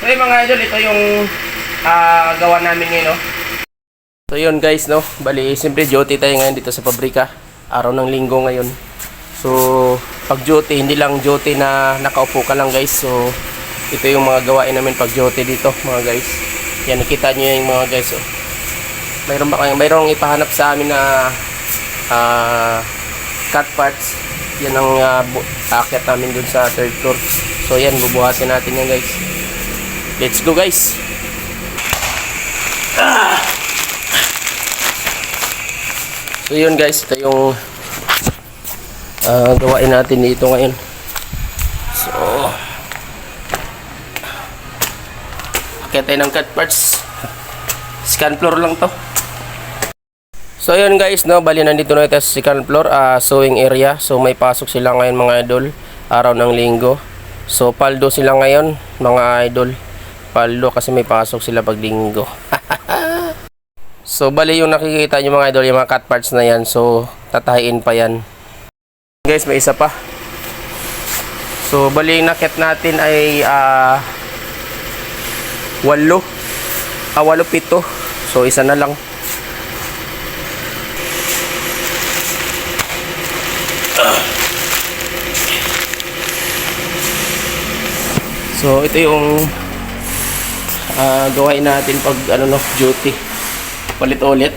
So yun mga idol, ito yung gawa namin ngayon, no? So yun guys, no? Bali, siyempre duty tayo ngayon dito sa pabrika. Araw ng linggo ngayon. So, pag duty, hindi lang duty na nakaupo ka lang guys. So, ito yung mga gawain namin pag duty dito mga guys. Yan, nakita nyo yung mga guys, oh. Mayroong ipahanap sa amin na cut parts. Yan ang aakyat namin dun sa third floor. So yan, bubuhatin natin yan guys. Let's go guys. So yun guys, ito yung gawain natin dito ngayon. So aakyat tayo ng cut parts. Second floor lang to. So yun guys, no, bali nandito na ito sa second floor, sewing area. So may pasok sila ngayon mga idol, araw ng linggo. So paldo sila ngayon mga idol, paldo kasi may pasok sila pag linggo. So bali yung nakikita nyo mga idol, yung mga cut parts na yan, so tatahiin pa yan guys. May isa pa. So bali yung nakit natin ay 8, 7. So isa na lang. So ito yung gawain natin pag duty. Palit ulit.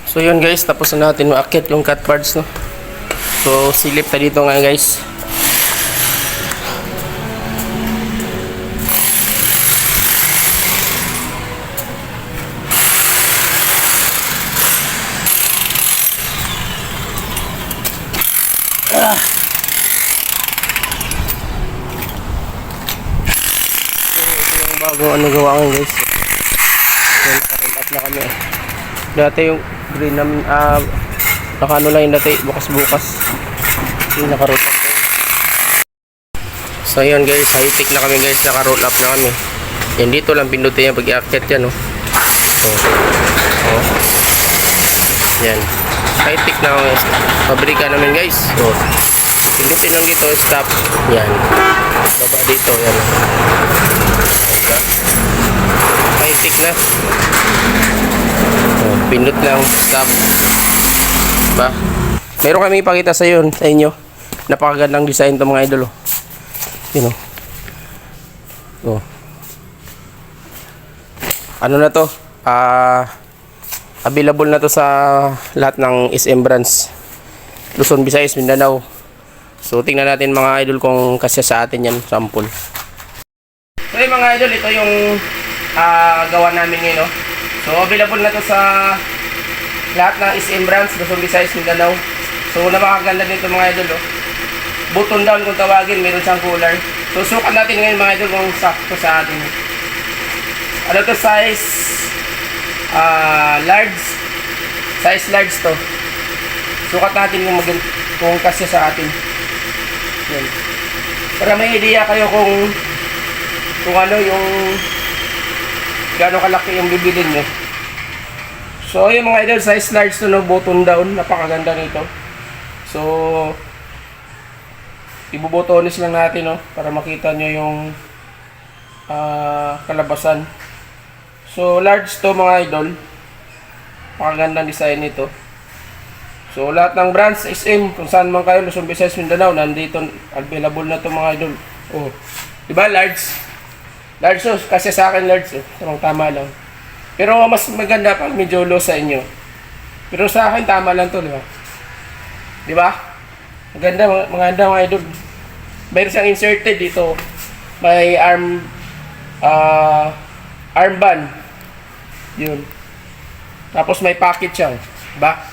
So yun guys, tapos na natin maakyat yung cut parts, no. So silip na dito nga guys. Bago gawa ko guys. So, naka-roll up na kami. Dati yung green namin, naka-ano lang yung dati, bukas-bukas. Yung naka-roll up na yun. So yun guys, high-tech na kami guys, naka-roll up na kami. Yan dito lang pindutin yung pag-i-akit yan, no. Yan. High-tech na guys. Pabrika namin guys. So, pindutin lang dito, stop. Yan. Baba dito, yan. High-tech na. So, pindot lang, stop. Diba? Meron kami ipakita sa inyo. Napakagandang design to mga idol, oh. You know. Oh. Ano na to? Available na to sa lahat ng SM branch. Luzon, Visayas, Mindanao. So tingnan natin mga idol kung kasya sa atin yan, sample. So yung mga idol, ito yung gawa namin ngayon, no? So available na to sa lahat ng SM branch, Luzon, Visayas, Mindanao. So napakaganda nito mga idol, oh. Button down kung tawagin, meron siyang cooler. So sukat natin ngayon mga idol kung sakto sa atin. Ano to, size large. Size large to. Sukat natin kung kasya sa atin. Yan. Para may idea kayo kung ano yung gaano kalaki yung bibilin nyo. So yung mga idol, size large to, no, button down. Napakaganda nito. So ibubutonis lang natin, no, para makita nyo yung kalabasan. So large to mga idol. Napakagandang design nito. So lahat ng brands SM, kung saan man kayo, Luzon, Visayas, Mindanao, nandito available na to mga idol. Oh, di ba large? Large, so kasi sa akin large, tama lang. Pero mas maganda pag medyo low sa inyo. Pero sa akin tama lang to, di ba? Di ba? Maganda mga idol. Mayroon siyang inserted dito. May armband. Yun. Tapos may pocket siya, di ba?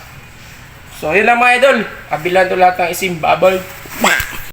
So yun lang mga idol. Kabilan to lahat ng isim bubble.